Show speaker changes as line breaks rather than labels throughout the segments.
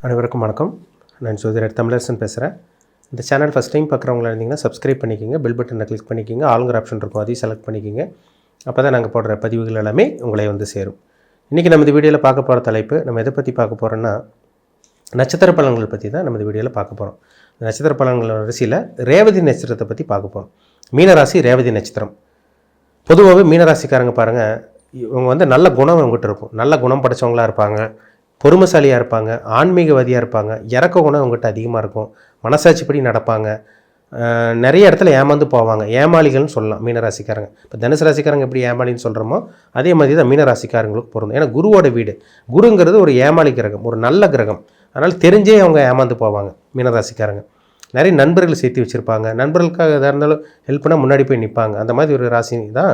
அனைவருக்கும் வணக்கம். நான் ஜோதிடர் தமிழரசன் பேசுகிறேன். இந்த சேனல் ஃபஸ்ட் டைம் பார்க்குறவங்களா இருந்தீங்கன்னா சப்ஸ்கிரைப் பண்ணிக்கோங்க, பெல் பட்டனை கிளிக் பண்ணிக்கோங்க, ஆளுங்கிற ஆப்ஷன் இருக்கும் அதையும் செலக்ட் பண்ணிக்கோங்க. அப்போ தான் நாங்கள் போடுற பதிவுகள் எல்லாமே உங்களை வந்து சேரும். இன்றைக்கி நம்ம இந்த வீடியோவில் பார்க்க போகிற தலைப்பு, நம்ம எதை பற்றி பார்க்க போகிறோன்னா நட்சத்திர பலன்கள் பற்றி தான் நம்ம இந்த வீடியோவில் பார்க்க போகிறோம். நட்சத்திர பலன்கள் வரிசையில் ரேவதி நட்சத்திரத்தை பற்றி பார்க்க போகிறோம். மீனராசி ரேவதி நட்சத்திரம். பொதுவாகவே மீனராசிக்காரங்க பாருங்கள், இவங்க வந்து நல்ல குணம் அவங்ககிட்ட இருக்கும். நல்ல குணம் படைத்தவங்களாக இருப்பாங்க, பொறுமைசாலியாக இருப்பாங்க, ஆன்மீகவாதியாக இருப்பாங்க, இறக்க குணம் அவங்ககிட்ட அதிகமாக இருக்கும், மனசாட்சிப்படி நடப்பாங்க, நிறைய இடத்துல ஏமாந்து போவாங்க, ஏமாளிகள்னு சொல்லலாம் மீனராசிக்காரங்க. இப்போ தனுசு ராசிக்காரங்க எப்படி ஏமாளின்னு சொல்கிறோமோ அதே மாதிரி தான் மீனராசிக்காரங்களுக்கு பொருந்தும். ஏன்னா குருவோட வீடு, குருங்கிறது ஒரு ஏமாளி கிரகம், ஒரு நல்ல கிரகம். அதனால் தெரிஞ்சே அவங்க ஏமாந்து போவாங்க மீனராசிக்காரங்க. நிறைய நண்பர்கள் சேர்த்து வச்சுருப்பாங்க, நண்பர்களுக்காக எதாக இருந்தாலும் ஹெல்ப் பண்ணால் முன்னாடி போய் நிற்பாங்க. அந்த மாதிரி ஒரு ராசி தான்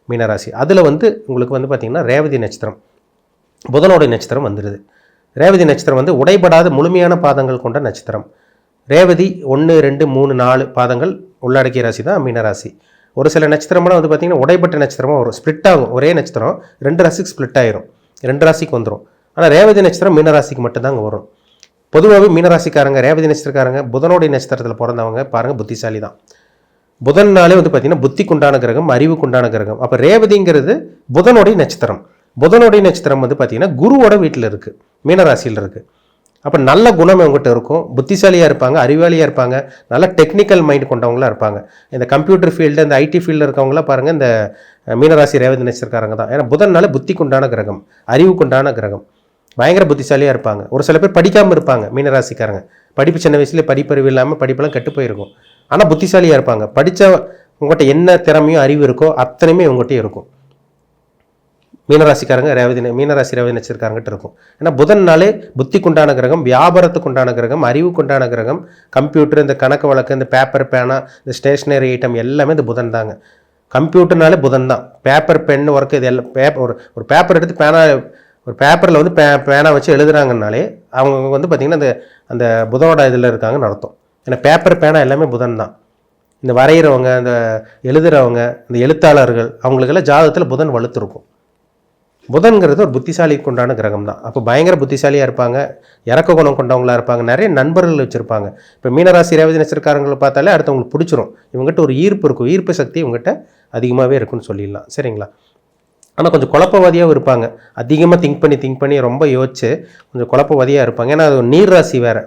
மீனராசி. அதில் வந்து உங்களுக்கு வந்து பார்த்திங்கன்னா ரேவதி நட்சத்திரம், புதனோட நட்சத்திரம் வந்துடுது. ரேவதி நட்சத்திரம் வந்து உடைபடாத முழுமையான பாதங்கள் கொண்ட நட்சத்திரம். ரேவதி 1, 2, 3, 4 பாதங்கள் உள்ளடக்கிய ராசி தான் மீனராசி. ஒரு சில நட்சத்திரமெல்லாம் வந்து பார்த்திங்கன்னா உடைப்பட்ட நட்சத்திரமாக வரும், ஸ்ப்ளிட் ஆகும். ஒரே நட்சத்திரம் 2 ராசிக்கு ஸ்ப்ளிட் ஆயிரும், 2 ராசிக்கு வந்துடும். ஆனால் ரேவதி நட்சத்திரம் மீனராசிக்கு மட்டும்தாங்க வரும். பொதுவாகவே மீனராசிக்காரங்க, ரேவதி நட்சத்திரக்காரங்க, புதனோடைய நட்சத்திரத்தில் பிறந்தவங்க பாருங்கள் புத்திசாலி தான். புதன்னாலே வந்து பார்த்திங்கன்னா புத்திக்குண்டான கிரகம், அறிவுக்குண்டான கிரகம். அப்போ ரேவதிங்கிறது புதனோடைய நட்சத்திரம். புதனுடைய நட்சத்திரம் வந்து பார்த்திங்கன்னா குருவோட வீட்டில் இருக்குது, மீனராசியில் இருக்குது. அப்போ நல்ல குணம் அவங்ககிட்ட இருக்கும், புத்திசாலியாக இருப்பாங்க, அறிவாளியாக இருப்பாங்க, நல்ல டெக்னிக்கல் மைண்ட் கொண்டவங்களாக இருப்பாங்க. இந்த கம்ப்யூட்டர் ஃபீல்டு, இந்த ஐடி ஃபீல்டில் இருக்கவங்களாம் பாருங்கள் இந்த மீனராசி ரேவதி நட்சத்திரக்காரங்க தான். ஏன்னா புதன்னால புத்திக்குண்டான கிரகம், அறிவுக்குண்டான கிரகம், பயங்கர புத்திசாலியாக இருப்பாங்க. ஒரு சில பேர் படிக்காமல் இருப்பாங்க மீனராசிக்காரங்க, படிப்பு சின்ன வயசுலேயே படிப்பறிவு இல்லாமல் படிப்பெல்லாம் கெட்டு போயிருக்கும். ஆனால் புத்திசாலியாக இருப்பாங்க. படித்த உங்கள்கிட்ட என்ன திறமையோ அறிவு இருக்கோ அத்தனையுமே உங்கள்கிட்ட இருக்கும். மீனராசிக்காரங்க மீனராசி ரேவதி நட்சத்திரக்காரங்கிட்ட இருக்கும். ஏன்னா புதன்னாலே புத்திக்குண்டான கிரகம், வியாபாரத்துக்குண்டான கிரகம், அறிவுக்குண்டான கிரகம். கம்ப்யூட்டர், இந்த கணக்கு வழக்கு, இந்த பேப்பர் பேனா, இந்த ஸ்டேஷ்னரி ஐட்டம் எல்லாமே இந்த புதன் தாங்க. கம்ப்யூட்டர்னாலே புதன் தான். பேப்பர் பென் ஒர்க்கு இது எல்லாம் ஒரு பேப்பர் எடுத்து ஒரு பேப்பரில் வந்து பேனா வச்சு எழுதுறாங்கனாலே அவங்க வந்து பார்த்திங்கன்னா அந்த புதனோட இதில் இருக்காங்கன்னு அர்த்தம். ஏன்னா பேப்பர் பேனா எல்லாமே புதன் தான். இந்த வரைகிறவங்க, இந்த எழுதுகிறவங்க, இந்த எழுத்தாளர்கள், அவங்களுக்கெல்லாம் ஜாதகத்தில் புதன் வலுத்திருக்கும். புதன்கிறது ஒரு புத்திசாலிக்கு உண்டான கிரகம் தான். அப்போ பயங்கர புத்திசாலியாக இருப்பாங்க, இறக்க குணம் கொண்டவங்களாக இருப்பாங்க, நிறைய நண்பர்கள் வச்சுருப்பாங்க. இப்போ மீனராசி ரேவதி நட்சத்திரக்காரங்களை பார்த்தாலே அடுத்தவங்களுக்கு பிடிச்சிரும். இவங்ககிட்ட ஒரு ஈர்ப்பு இருக்கும், ஈர்ப்பு சக்தி இவங்ககிட்ட அதிகமாகவே இருக்குன்னு சொல்லிடலாம். சரிங்களா? ஆனால் கொஞ்சம் குழப்பவாதியாகவும் இருப்பாங்க. அதிகமாக திங்க் பண்ணி ரொம்ப யோசிச்சு கொஞ்சம் குழப்பவாதியாக இருப்பாங்க. ஏன்னா அது நீர் ராசி வேறு,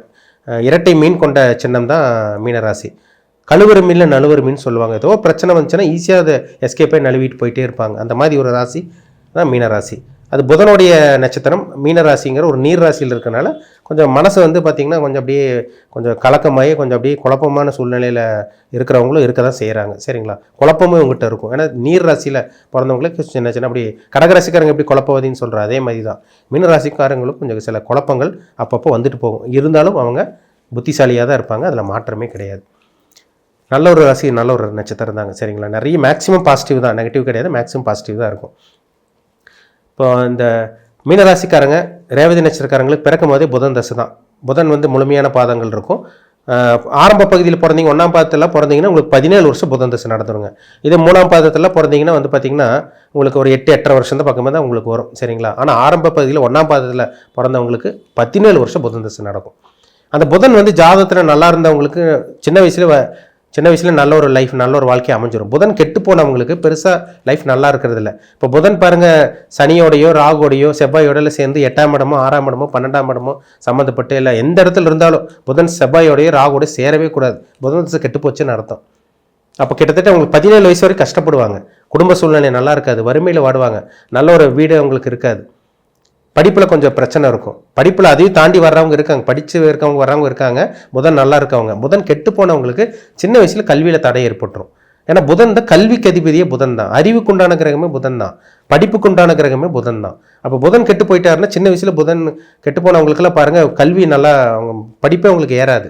இரட்டை மீன் கொண்ட சின்னம் தான் மீனராசி. கழுவுற மீனில் நழுவுற மீன் சொல்லுவாங்க. ஏதோ பிரச்சனை வந்துச்சுன்னா ஈஸியாக அதை எஸ்கேப்பை நழுவிட்டு போயிட்டே இருப்பாங்க. அந்த மாதிரி ஒரு ராசி தான் மீனராசி. அது புதனுடைய நட்சத்திரம். மீனராசிங்கிற ஒரு நீர் ராசியில் இருக்கனால கொஞ்சம் மனசு வந்து பார்த்திங்கன்னா கொஞ்சம் கலக்கமாகி கொஞ்சம் அப்படியே குழப்பமான சூழ்நிலையில் இருக்கிறவங்களும் இருக்க தான் செய்கிறாங்க. சரிங்களா? குழப்பமும் இவங்ககிட்ட இருக்கும். ஏன்னா நீர் ராசியில் பிறந்தவங்களுக்கு சின்ன அப்படி கடகராசிக்காரங்க எப்படி குழப்பவாதின்னு சொல்கிறோம் அதே மாதிரி தான் மீனராசிக்காரங்களும் கொஞ்சம் சில குழப்பங்கள் அப்பப்போ வந்துட்டு போகும். இருந்தாலும் அவங்க புத்திசாலியாக தான் இருப்பாங்க, அதில் மாற்றமே கிடையாது. நல்ல ஒரு ராசி, நல்ல ஒரு நட்சத்திரம் தாங்க. சரிங்களா? நிறைய மேக்ஸிமம் பாசிட்டிவ் தான், நெகட்டிவ் கிடையாது, மேக்ஸிமம் பாசிட்டிவ் தான் இருக்கும். இப்போ இந்த மீனராசிக்காரங்க ரேவதி நட்சத்திரக்காரங்களுக்கு பிறக்கும் போதே புதன் தசை தான். புதன் வந்து முழுமையான பாதங்கள் இருக்கும். ஆரம்ப பகுதியில் பிறந்தீங்க, 1ஆம் பாதத்தில் பிறந்தீங்கன்னா உங்களுக்கு 17 வருஷம் புதன் தசை நடந்துருங்க. இதே 3ஆம் பாதத்தில் பிறந்தீங்கன்னா வந்து பார்த்திங்கன்னா உங்களுக்கு ஒரு 8-8.5 வருஷம் தான் பக்கமாக தான் உங்களுக்கு வரும். சரிங்களா? ஆனால் ஆரம்ப பகுதியில் 1ஆம் பாதத்தில் பிறந்தவங்களுக்கு 17 வருஷம் புதன் தசை நடக்கும். அந்த புதன் வந்து ஜாதகத்தில் நல்லா இருந்தவங்களுக்கு சின்ன வயசில் நல்ல ஒரு லைஃப், நல்ல ஒரு வாழ்க்கையை அமைஞ்சிடும். புதன் கெட்டு போனவங்களுக்கு பெருசாக லைஃப் நல்லா இருக்கிறது இல்லை. இப்போ புதன் பாருங்கள், சனியோடையோ ராகுவோடையோ செவ்வாயோட சேர்ந்து 8ஆம் இடமோ 6ஆம் இடமோ 12ஆம் இடமோ சம்மந்தப்பட்டு இல்லை எந்த இடத்துல இருந்தாலும் புதன் செவ்வாயோடையோ ராகுவோட சேரவே கூடாது. புதன் தசை கெட்டு போச்சுன்னு அர்த்தம். அப்போ கிட்டத்தட்ட அவங்களுக்கு 17 வயசு வரைக்கும் கஷ்டப்படுவாங்க. குடும்ப சூழ்நிலை நல்லா இருக்காது, வறுமையில் வாடுவாங்க, நல்ல ஒரு வீடு அவங்களுக்கு இருக்காது, படிப்பில் கொஞ்சம் பிரச்சனை இருக்கும். படிப்பில் அதையும் தாண்டி வர்றவங்க இருக்காங்க, படித்து வர்றவங்க இருக்காங்க. புதன் நல்லா இருக்கவங்க, புதன் கெட்டு போனவங்களுக்கு சின்ன வயசில் கல்வியில் தடை ஏற்பட்டுரும். ஏன்னா புதன் தான் கல்விக்கு அதிபதியே புதன் தான், அறிவுக்குண்டான கிரகமே புதன் தான், படிப்புக்குண்டான கிரகமே புதன் தான். அப்போ புதன் கெட்டு போயிட்டாருன்னா சின்ன வயசில் புதன் கெட்டு போனவங்களுக்கெல்லாம் பாருங்கள் கல்வி நல்லா, அவங்க படிப்பே அவங்களுக்கு ஏறாது,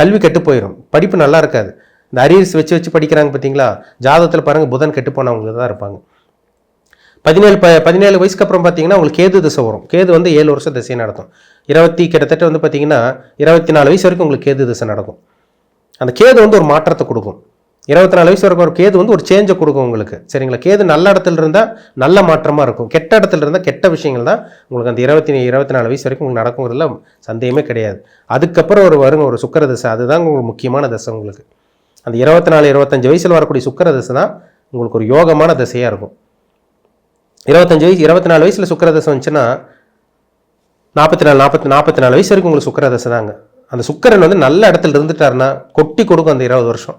கல்வி கெட்டு போயிடும், படிப்பு நல்லா இருக்காது. இந்த அரியர்ஸ் வச்சு படிக்கிறாங்க பார்த்தீங்களா, ஜாதகத்தில் பாருங்கள் புதன் கெட்டு போனவங்களுக்கு தான் இருப்பாங்க. 17 வயசுக்கு அப்புறம் பார்த்தீங்கன்னா உங்களுக்கு கேது திசை வரும். கேது வந்து 7 வருஷம் திசையை நடக்கும். கிட்டத்தட்ட வந்து பார்த்தீங்கன்னா 24 வயசு வரைக்கும் உங்களுக்கு கேது திசை நடக்கும். அந்த கேது வந்து ஒரு மாற்றத்தை கொடுக்கும். 24 வயசு வரைக்கும் ஒரு கேது வந்து ஒரு சேஞ்சை கொடுக்கும் உங்களுக்கு. சரிங்களா? கேது நல்ல இடத்துல இருந்தால் நல்ல மாற்றமாக இருக்கும், கெட்ட இடத்துல இருந்தால் கெட்ட விஷயங்கள் தான் உங்களுக்கு அந்த 24 வயசு வரைக்கும் உங்களுக்கு நடக்குங்கிறதுல சந்தேகமே கிடையாது. அதுக்கப்புறம் ஒரு சுக்கிர தசை, அதுதான் உங்களுக்கு முக்கியமான தசை. உங்களுக்கு அந்த 24-25 வயசில் வரக்கூடிய சுக்கிர தசை தான் உங்களுக்கு ஒரு யோகமான தசையாக இருக்கும். 24 வயசில் சுக்கிர தசை வந்துச்சுன்னா 44 வயசு வரைக்கும் உங்களுக்கு சுக்கிர தசை தாங்க. அந்த சுக்கிரன் வந்து நல்ல இடத்துல இருந்துட்டாருன்னா கொட்டி கொடுக்கும். அந்த 20 வருஷம்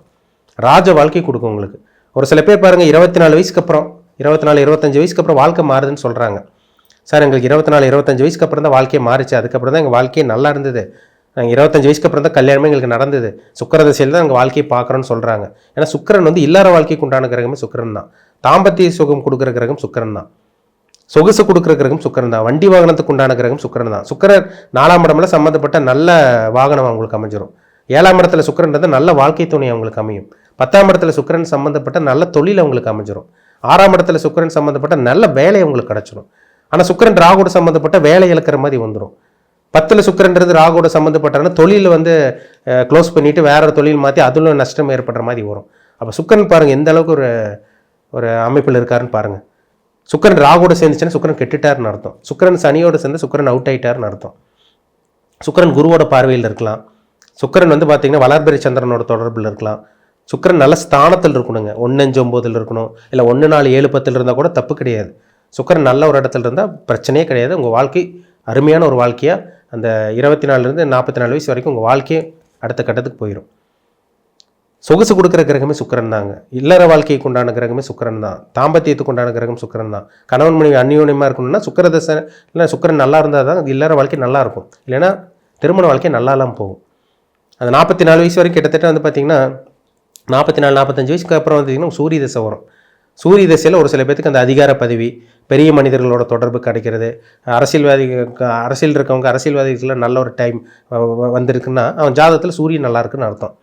ராஜ வாழ்க்கை கொடுக்கும் உங்களுக்கு. ஒரு சில பேர் பாருங்கள் 24 வயசுக்கு அப்புறம் 24-25 வயசுக்கு அப்புறம் வாழ்க்கை மாறுதுன்னு சொல்கிறாங்க. சார் எங்களுக்கு 24-25 வயசுக்கு அப்புறம் தான் வாழ்க்கையை மாறிச்சு, அதுக்கப்புறம் தான் எங்கள் வாழ்க்கையே நல்லா இருந்தது, நாங்கள் 25 வயசுக்கு அப்புறம் தான் கல்யாணமே எங்களுக்கு நடந்தது, சுக்கிர தசையில் தான் எங்கள் வாழ்க்கையை பார்க்குறோன்னு சொல்கிறாங்க. ஏன்னா சுக்கிரன் வந்து இல்லற வாழ்க்கைக்கு உண்டான கிரகமே சுக்கிரன் தான். தாம்பத்திய சுகம் கொடுக்குற கிரகம் சுக்கிரன் தான். சொகுசு கொடுக்குற கிரகம் சுக்கிரன் தான். வண்டி வாகனத்துக்கு உண்டான கிரகம் சுக்கிரன் தான். சுக்கிரன் 4ஆம் இடம்ல சம்மந்தப்பட்ட நல்ல வாகனம் அவங்களுக்கு அமைஞ்சிடும். 7ஆம் இடத்துல சுக்கிரன் இருந்தால் நல்ல வாழ்க்கை துணை அவங்களுக்கு அமையும். 10ஆம் இடத்துல சுக்கிரன் சம்மந்தப்பட்ட நல்ல தொழில் அவங்களுக்கு அமைஞ்சிடும். 6ஆம் இடத்துல சுக்கிரன் சம்மந்தப்பட்ட நல்ல வேலை அவங்களுக்கு கிடச்சிடும். ஆனால் சுக்கிரன் ராகுவோட சம்மந்தப்பட்ட வேலை இழக்கிற மாதிரி வந்துடும். 10ல் சுக்கிரன்றது ராகுவோட சம்மந்தப்பட்டனா தொழில் வந்து க்ளோஸ் பண்ணிவிட்டு வேற ஒரு தொழில் மாற்றி அதில் நஷ்டம் ஏற்படுற மாதிரி வரும். அப்போ சுக்கிரன் பாருங்கள் எந்த அளவுக்கு ஒரு அமைப்பில் இருக்காருன்னு பாருங்கள். சுக்கிரன் ராகுவோட சேர்ந்துச்சுன்னா சுக்கிரன் கெட்டுட்டாருன்னு அர்த்தம். சுக்கிரன் சனியோட சேர்ந்து சுக்கிரன் அவுட் ஆகிட்டாருன்னு அர்த்தம். சுக்கிரன் குருவோட பார்வையில் இருக்கலாம். சுக்கிரன் வந்து பார்த்தீங்கன்னா வளர்பிறை சந்திரனோட தொடர்பில் இருக்கலாம். சுக்கிரன் நல்ல ஸ்தானத்தில் இருக்கணுங்க. 1-5-9 இருக்கணும், இல்லை 1-4-7-10 இருந்தால் கூட தப்பு கிடையாது. சுக்கிரன் நல்ல ஒரு இடத்துல இருந்தால் பிரச்சனையே கிடையாது. உங்கள் வாழ்க்கை அருமையான ஒரு வாழ்க்கையாக அந்த 24 - 44 வயசு வரைக்கும் உங்கள் வாழ்க்கையை அடுத்த கட்டத்துக்கு போயிடும். சொகுசு கொடுக்குற கிரகமே சுக்கிரன் தாங்க. இல்லற வாழ்க்கைக்கு உண்டான கிரகமே சுக்கிரன் தான். தாம்பத்தியத்துக்கு உண்டான கிரகம் சுக்கிரன் தான். கணவன் மனைவி அந்யோன்யமாக இருக்கணும்னா சுக்கிர தசை இல்லை சுக்கிரன் நல்லா இருந்தால் தான் இல்லற வாழ்க்கை நல்லா இருக்கும். இல்லைன்னா திருமண வாழ்க்கை நல்லாலாம் போகும். அந்த 44 வயசு வரைக்கும் கிட்டத்தட்ட வந்து பார்த்திங்கன்னா 44-45 வயசுக்கு அப்புறம் வந்து சூரிய தசை வரும். சூரிய தசையில் ஒரு சில பேருக்கு அந்த அதிகார பதவி, பெரிய மனிதர்களோட தொடர்பு கிடைக்கிறது, அரசியல் இருக்கவங்க அரசியல்வாதிகளில் நல்ல ஒரு டைம் வந்திருக்குன்னா அவன் ஜாதகத்தில் சூரியன் நல்லா இருக்குன்னு அர்த்தம்.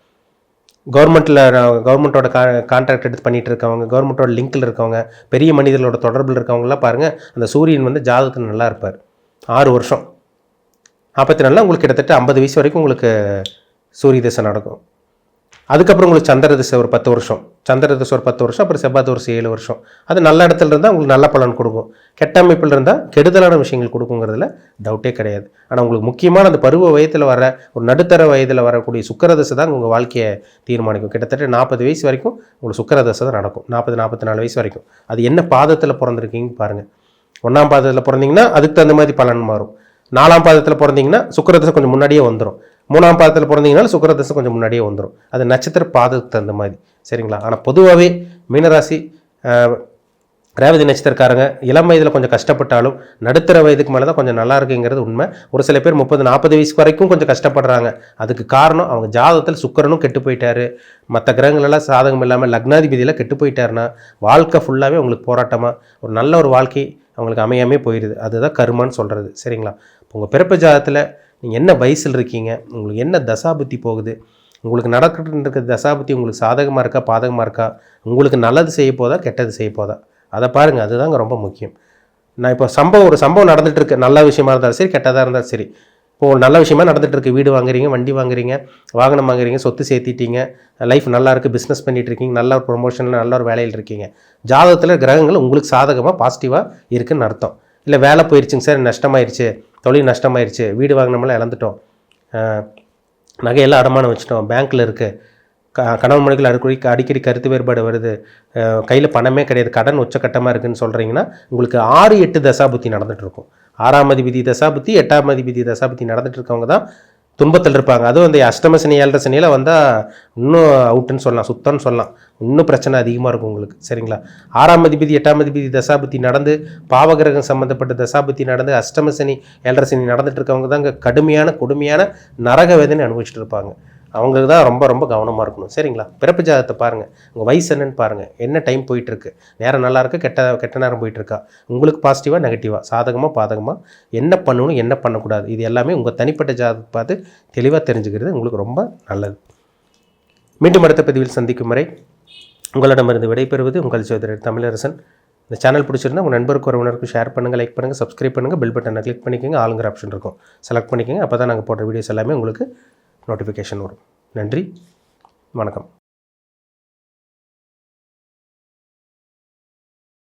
கவர்மெண்ட்டோட கான்ட்ராக்ட் எடுத்து பண்ணிகிட்டு இருக்கவங்க, கவர்மெண்ட்டோட லிங்கில் இருக்கவங்க, பெரிய மனிதர்களோட தொடர்பில் இருக்கவங்களாம் பாருங்கள் அந்த சூரியன் வந்து ஜாதகத்தில் நல்லா இருப்பார். 6 வருஷம் 44 உங்களுக்கு கிட்டத்தட்ட 50 வயசு வரைக்கும் உங்களுக்கு சூரிய தசை நடக்கும். அதுக்கப்புறம் உங்களுக்கு சந்திர தசை ஒரு 10 வருஷம், சந்திர தசை ஒரு 10 வருஷம், அப்புறம் செவ்வாய் தசை 7 வருஷம். அது நல்ல இடத்துல இருந்தால் உங்களுக்கு நல்ல பலன் கொடுக்கும். கெட்ட அமைப்பில் இருந்தால் கெடுதலான விஷயங்கள் கொடுக்குங்கிறதுல டவுட்டே கிடையாது. ஆனால் உங்களுக்கு முக்கியமான அந்த பருவ வயதில் வர ஒரு நடுத்தர வயதில் வரக்கூடிய சுக்கிர தசை தான் உங்கள் வாழ்க்கையை தீர்மானிக்கும். கிட்டத்தட்ட 40 வயசு வரைக்கும் உங்களுக்கு சுக்கிர தசை தான் நடக்கும். 40-44 வயசு வரைக்கும். அது என்ன பாதத்தில் பிறந்திருக்கீங்கன்னு பாருங்கள். 1ஆம் பாதத்தில் பிறந்தீங்கன்னா அதுக்கு தகுந்த மாதிரி பலன் மாறும். 4ஆம் பாதத்தில் பிறந்தீங்கன்னா சுக்கிர தசை கொஞ்சம் முன்னாடியே வந்துடும். 3ஆம் பாதத்தில் பிறந்தீங்கன்னா சுக்கிர தசை கொஞ்சம் முன்னாடியே வந்துடும். அது நட்சத்திர பாதத்துக்கு தகுந்த மாதிரி. சரிங்களா? ஆனால் பொதுவாகவே மீனராசி ரேவதி நட்சத்திரக்காரங்க இளம் வயதில் கொஞ்சம் கஷ்டப்பட்டாலும் நடுத்தர வயதுக்கு மேலே தான் கொஞ்சம் நல்லா இருக்குங்கிறது உண்மை. ஒரு சில பேர் 30-40 வயசு வரைக்கும் கொஞ்சம் கஷ்டப்படுறாங்க. அதுக்கு காரணம் அவங்க ஜாதகத்தில் சுக்கிரனும் கெட்டு போயிட்டாரு, மற்ற கிரகங்களெல்லாம் சாதகம் இல்லாமல் லக்னாதிபதியில் கெட்டு போயிட்டாருன்னா வாழ்க்கை ஃபுல்லாகவே அவங்களுக்கு போராட்டமாக ஒரு நல்ல ஒரு வாழ்க்கை அவங்களுக்கு அமையாமே போயிடுது. அதுதான் கர்மான்னு சொல்கிறது. சரிங்களா? உங்கள் பிறப்பு ஜாதகத்தில் நீங்கள் என்ன வயசில் இருக்கீங்க, உங்களுக்கு என்ன தசாபுத்தி போகுது, உங்களுக்கு நடக்கிற தசாபுத்தி உங்களுக்கு சாதகமாக இருக்கா பாதகமாக இருக்கா, உங்களுக்கு நல்லது செய்ய போதா கெட்டது செய்ய போதா, அதை பாருங்கள். அதுதாங்க ரொம்ப முக்கியம். நான் இப்போ ஒரு சம்பவம் நடந்துகிட்ருக்கு, நல்ல விஷயமா இருந்தாலும் சரி கெட்டதாக இருந்தாலும் சரி. இப்போது நல்ல விஷயமா நடந்துகிட்ருக்கு, வீடு வாங்குறீங்க, வண்டி வாங்குறீங்க, வாகனம் வாங்குறீங்க, சொத்து சேர்த்திட்டீங்க, லைஃப் நல்லா இருக்குது, பிஸ்னஸ் பண்ணிகிட்ருக்கீங்க, நல்ல ஒரு ப்ரொமோஷனில் நல்ல ஒரு வேலையில் இருக்கீங்க. ஜாதகத்தில் கிரகங்கள் உங்களுக்கு சாதகமாக பாசிட்டிவாக இருக்குதுன்னு அர்த்தம். இல்லை வேலை போயிடுச்சுங்க சார், நஷ்டமாயிருச்சு, தொழில் நஷ்டமாயிருச்சு, வீடு வாங்கினோம்லாம் இழந்துட்டோம், நகையெல்லாம் அடமானம் வச்சுட்டோம், பேங்க்கில் இருக்குது, கணவன் மனைவிகள் அடிக்கடி கருத்து வேறுபாடு வருது, கையில் பணமே கிடையாது, கடன் உச்சக்கட்டமாக இருக்குதுன்னு சொல்கிறீங்கன்னா உங்களுக்கு 6-8 தசாபுத்தி நடந்துகிட்ருக்கும். 6ஆம் அதிபதி தசாபுத்தி 8ஆம் அதிபதி தசாபுத்தி நடந்துகிட்டு இருக்கவங்க தான் துன்பத்தில் இருப்பாங்க. அதுவும் அந்த அஷ்டம சனி 7.5 சனியில் வந்தால் இன்னும் அவுட்டுன்னு சொல்லலாம், சுத்தம்னு சொல்லலாம். இன்னும் பிரச்சனை அதிகமாக இருக்கும் உங்களுக்கு. சரிங்களா? 6ஆம் அதிபதி 8ஆம் அதிபதி தசாபுத்தி நடந்து பாவகிரகம் சம்மந்தப்பட்ட தசாபுத்தி நடந்து அஷ்டம சனி 7.5 சனி நடந்துட்டு இருக்கவங்க தான் இங்கே கொடுமையான நரக வேதனை அனுபவிச்சுட்டு இருப்பாங்க. அவங்களுக்கு தான் ரொம்ப ரொம்ப கவனமாக இருக்கணும். சரிங்களா? பிறப்பு ஜாதகத்தை பாருங்கள், உங்கள் வயசு என்னன்னு பாருங்கள், என்ன டைம் போயிட்டுருக்கு, நேரம் நல்லா இருக்குது, கெட்ட நேரம் போயிட்டுருக்கா, உங்களுக்கு பாசிட்டிவாக நெகட்டிவாக, சாதகமாக பாதகமாக, என்ன பண்ணணும் என்ன பண்ணக்கூடாது, இது எல்லாமே உங்கள் தனிப்பட்ட ஜாதகத்தை பார்த்து தெளிவாக தெரிஞ்சுக்கிறது உங்களுக்கு ரொம்ப நல்லது. மீண்டும் அடுத்த பதிவில் சந்திக்கும் வரை உங்களிடமிருந்து விடைபெறுவது உங்கள் சகோதரர் தமிழரசன். இந்த சேனல் பிடிச்சிருந்தா உங்கள் நண்பருக்கு உறவினருக்கு ஷேர் பண்ணுங்கள், லைக் பண்ணுங்கள், சப்ஸ்கிரைப் பண்ணுங்கள், பெல் பட்டனை கிளிக் பண்ணிக்கோங்க, ஆளுங்கிற ஆப்ஷன் இருக்கும் செலக்ட் பண்ணிக்கோங்க. அப்போ தான் நாங்கள் போடுற வீடியோஸ் எல்லாமே உங்களுக்கு நோட்டிஃபிகேஷன் வரும். நன்றி, வணக்கம்.